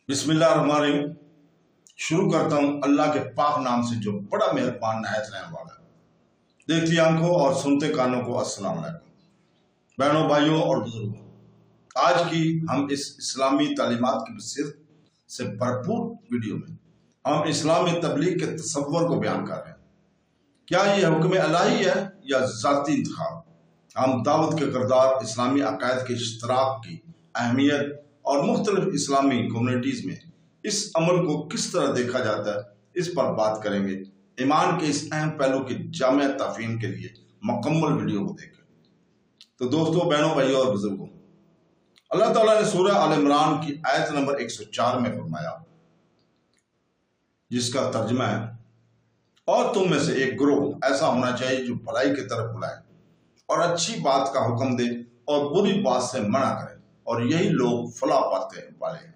बिस्मिल्लाहिर्रहमानिर्रहीम। शुरू करता हूँ अल्लाह के पाक नाम से जो बड़ा मेहरबान नहायत रहने वाला है। देखती आंखों और सुनते कानों को अस्सलाम वालेकुम। बहनों, भाइयों और बुजुर्गों, आज की हम इस इस्लामी तालीमात की बसीरत से भरपूर वीडियो में हम इस्लामी तबलीग के तसव्वुर को बयान कर रहे हैं। क्या ये हुक्म इलाही है या ज़ाती इंतखाब? हम दावत के किरदार, इस्लामी अकायद के इश्तराक की अहमियत और मुख्तलिफ इस्लामी कम्युनिटीज़ में इस अमल को किस तरह देखा जाता है, इस पर बात करेंगे। ईमान के इस अहम पहलू की जामे ताफ़हीम के लिए मुकम्मल वीडियो को देखें। तो दोस्तों, बहनों, भाइयों और बुजुर्गों, अल्लाह ताला ने सूरह आल इमरान की आयत नंबर 104 में फरमाया, जिसका तर्जुमा है, और तुम में से एक ग्रोह ऐसा होना चाहिए जो भलाई की तरफ बुलाए और अच्छी बात का हुक्म दे और बुरी बात से मना करे, और यही लोग फलाह पाते वाले हैं।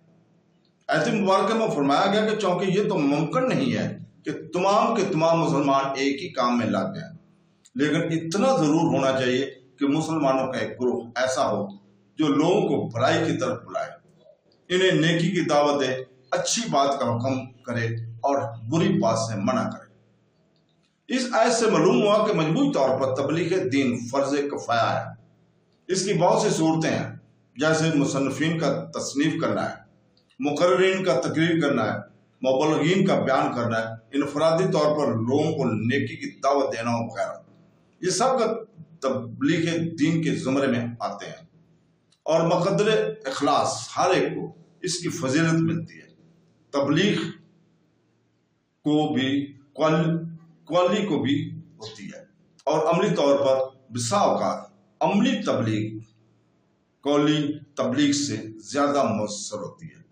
आयत मुबारक में फरमाया गया कि चूंकि ये तो मुमकिन नहीं है कि तमाम के तमाम मुसलमान एक ही काम में लग जाएं, लेकिन इतना जरूर होना चाहिए कि मुसलमानों का एक ग्रुप ऐसा हो जो लोगों को भलाई की तरफ बुलाए, इन्हें नेकी की दावत दे, अच्छी बात का हुक्म करे और बुरी बात से मना करे। इस आयत से मालूम हुआ कि मजबूरी तौर पर तबलीग दीन फर्ज किफाया है। इसकी बहुत सी सूरतें हैं, जैसे मुसन्निफीन का तसनीफ करना है, मुकर्रिरीन का तकरीर करना है, मुबल्लिगीन का बयान करना है, इनफरादी तौर पर लोगों को नेकी की दावत देना वगैरह। ये सब का तबलीग दीन के ज़ुमरे में आते हैं और मक़दर इखलास हर एक को इसकी फजीलत मिलती है। तबलीग को भी क्वाली को भी होती है और अमली तौर पर बिसा औक़ात अमली तबलीग कौली तबलीग से ज्यादा मौसर होती है।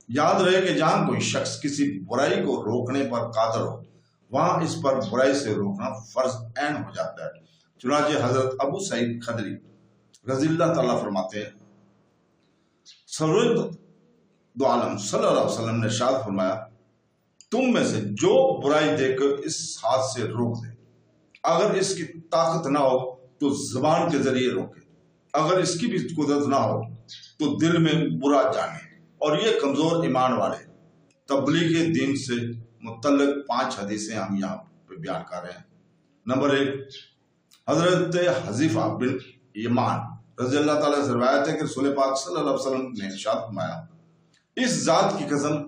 याद रहे कि जहां कोई शख्स किसी बुराई को रोकने पर कादर हो, वहां इस पर बुराई से रोकना फर्ज ऐन हो जाता है। चुनांचे हजरत अबू सईद खदरी रज़ियल्लाहु ताला फरमाते हैं, सरवरद दो आलम सल्लल्लाहु अलैहि वसल्लम ने इरशाद फरमाया, तुम में से जो बुराई देकर इस हाथ से रोक दे, अगर इसकी ताकत ना हो तो जुबान के जरिए रोके, अगर इसकी भी कुदरत ना हो तो दिल में बुरा जाने, और ये कमजोर ईमान वाले। तबलीग दीन से मुतल्लिक 5 हदीसें हम यहाँ पे बयान कर रहे हैं। नंबर 1, हजरत हज़ीफा बिन यमान रज़ियल्लाहु ताला से रिवायत है कि रसूल पाक सल्लल्लाहु अलैहि वसल्लम ने इरशाद फरमाया, इस जात की कसम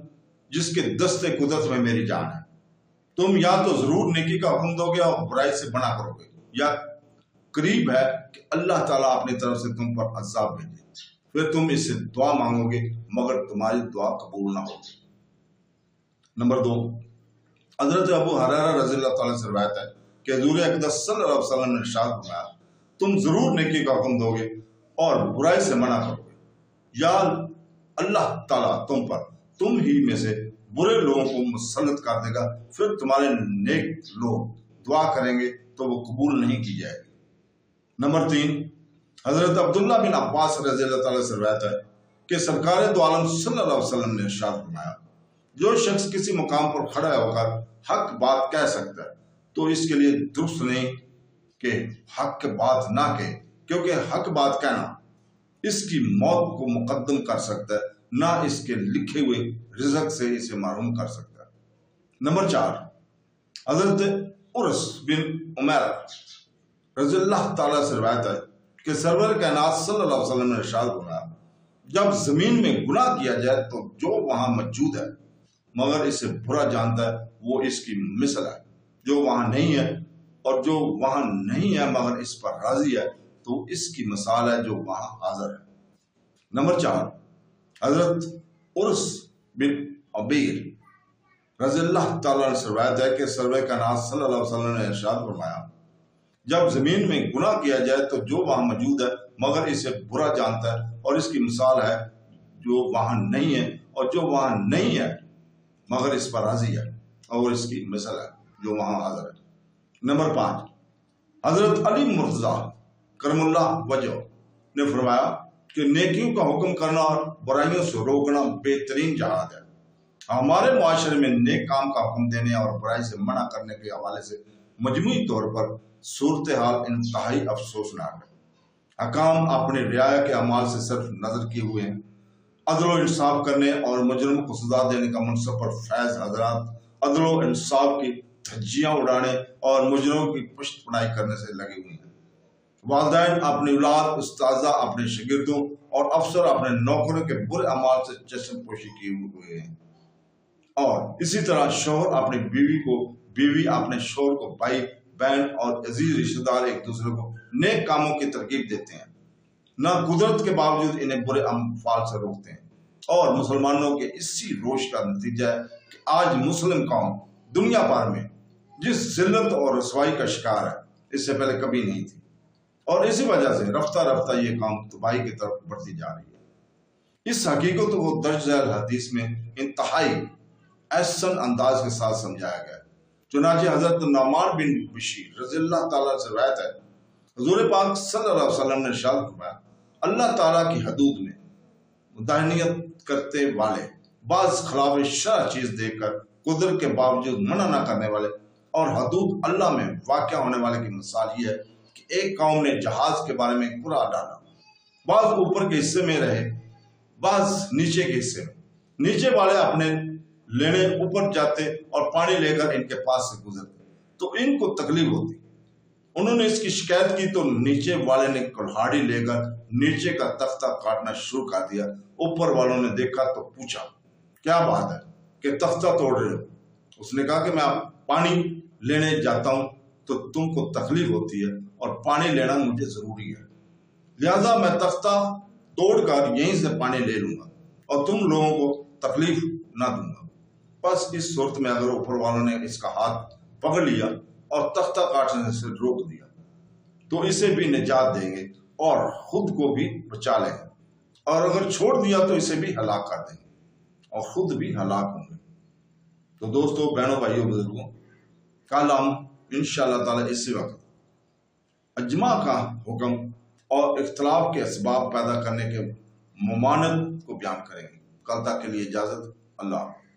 जिसके दस्ते कुदरत में मेरी जान है, तुम या तो जरूर नेकी का हुक्म दोगे और बुराई से मना करोगे, या करीब है कि अल्लाह ताला अपनी तरफ से तुम पर अज़ाब भेजे, फिर तुम इससे दुआ मांगोगे मगर तुम्हारी दुआ कबूल ना होगी। नंबर 2, हजरत अबू हुरैरा रज़ियल्लाहु ताला से रिवायत है कि हुज़ूर अक़दस सल्लल्लाहु अलैहि वसल्लम ने इरशाद फरमाया, तुम जरूर नेकी का हुक्म दोगे और बुराई से मना करोगे, या अल्लाह ताला तुम ही में से बुरे लोगों को मुसल्लत कर देगा, फिर तुम्हारे नेक लोग दुआ करेंगे तो वो कबूल नहीं की जाएगी। नंबर 3, हजरत अब्दुल्ला बिन अब्बास रज़ियल्लाहु ताला से रिवायत है कि सरकार दो आलम सल्लल्लाहु अलैहि वसल्लम ने इरशाद फरमाया, जो शख्स किसी मुकाम पर खड़ा होकर हक बात कह सकता है तो इसके लिए दुरुस्त नहीं कि हक बात ना कहे, क्योंकि हक बात कहना इसकी मौत को मुकद्दम कर सकता है, ना इसके लिखे हुए रिज़्क़ से इसे महरूम कर सकता है। नंबर 4, हजरत उर्स बिन उमैर रज़ियल्लाहु ताला से रिवायत है कि सरवर कायनात सल्लल्लाहु अलैहि वसल्लम ने इरशाद फरमाया, जब जमीन में गुनाह किया जाए तो जो वहां मौजूद है मगर इसे बुरा जानता है, वो इसकी मिसल है जो वहां नहीं है, और जो वहां नहीं है मगर इस पर राजी है तो इसकी मिसाल है जो वहां हाजिर है। नंबर 4, हजरत उर्स बिन अबीर रज़ियल्लाहु ताला से रिवायत है कि सरवर कायनात सल्लल्लाहु अलैहि वसल्लम ने इरशाद फरमाया, जब जमीन में गुनाह किया जाए तो जो वहां मौजूद है मगर इसे बुरा जानता है, और इसकी मिसाल है जो वहां नहीं है, और जो वहां नहीं है मगर इस पर राजी है, और इसकी मिसाल है जो वहां हाजिर है। नंबर 5, हजरत अली मुर्तज़ा करमुल्लाह वजह ने फरमाया कि नेकियों का हुक्म करना और बुराइयों से रोकना बेहतरीन जहाद है। हमारे मुआशरे में नेक काम का हुक्म देने और बुराई से मना करने के हवाले से मजमूई तौर पर सूरत हाल इंतहाई अफसोसनाक है। हकाम अपने रियाया के अमाल से सिर्फ नजर किए हुए हैं, عدل و انصاف کرنے اور مجرم کو سزا دینے کا منصب پر فیض حضرات عدل و انصاف کی دھجیاں اڑانے اور مجرموں کی پشت پناہی کرنے سے لگے ہوئے ہیں۔ والدین اپنی اولاد، استاذہ اپنے شاگردوں اور افسر اپنے نوکروں کے برے اعمال سے چشم پوشی کیے ہوئے ہیں، اور اسی طرح شوہر اپنی بیوی کو، بیوی اپنے شوہر کو، بھائی بہن اور عزیز رشتہ دار ایک دوسرے کو نیک کاموں کی ترغیب دیتے ہیں، نہ قدرت کے باوجود انہیں برے امفال سے روکتے ہیں۔ اور مسلمانوں کے اسی روش کا نتیجہ ہے کہ آج مسلم قوم دنیا بھر میں جس ذلت اور رسوائی کا شکار ہے، اس سے پہلے کبھی نہیں تھی، اور اسی وجہ سے رفتہ رفتہ یہ قوم تباہی کی طرف بڑھتی جا رہی ہے۔ اس حقیقت کو درج ذیل حدیث میں انتہائی احسن انداز کے ساتھ سمجھایا گیا ہے۔ چنانچہ حضرت نعمان بن بشیر رضی اللہ تعالیٰ سے روایت ہے، حضور پاک صلی اللہ علیہ وسلم نے ارشاد فرمایا، اللہ تعالیٰ کی حدود میں مداہنت کرتے والے، بعض خلاف شرع چیز دیکھ کر قدرت کے باوجود منع نہ کرنے والے، اور حدود اللہ میں واقع ہونے والے کی مثال یہ ہے کہ ایک قوم نے جہاز کے بارے میں قرعہ ڈالا، بعض اوپر کے حصے میں رہے، بعض نیچے کے حصے میں، نیچے والے اپنے لینے اوپر جاتے اور پانی لے کر ان کے پاس سے گزرتے تو ان کو تکلیف ہوتی۔ انہوں نے اس کی شکایت کی تو نیچے والے نے کلہاڑی لے کر نیچے کا تختہ کاٹنا شروع کر دیا۔ اوپر والوں نے دیکھا تو پوچھا، کیا بات ہے کہ تختہ توڑ رہے ہو؟ اس نے کہا کہ میں پانی لینے جاتا ہوں تو تم کو تکلیف ہوتی ہے، اور پانی لینا مجھے ضروری ہے، لہذا میں تختہ توڑ کر یہیں سے پانی لے لوں گا اور تم لوگوں کو تکلیف نہ دوں گا۔ بس اس صورت میں اگر اوپر والوں نے اس کا ہاتھ پکڑ لیا اور تختہ کاٹنے سے روک دیا تو اسے بھی نجات دیں گے اور خود کو بھی بچا لیں گے، اور اگر چھوڑ دیا تو اسے بھی ہلاک کر دیں گے اور خود بھی ہلاک ہوں گے۔ تو دوستو، بہنوں، بھائیوں، بزرگوں، کل ہم انشاءاللہ تعالی اسی وقت اجماع کا حکم اور اختلاف کے اسباب پیدا کرنے کے ممانعت کو بیان کریں گے۔ کل تک کے لیے اجازت، اللہ حافظ۔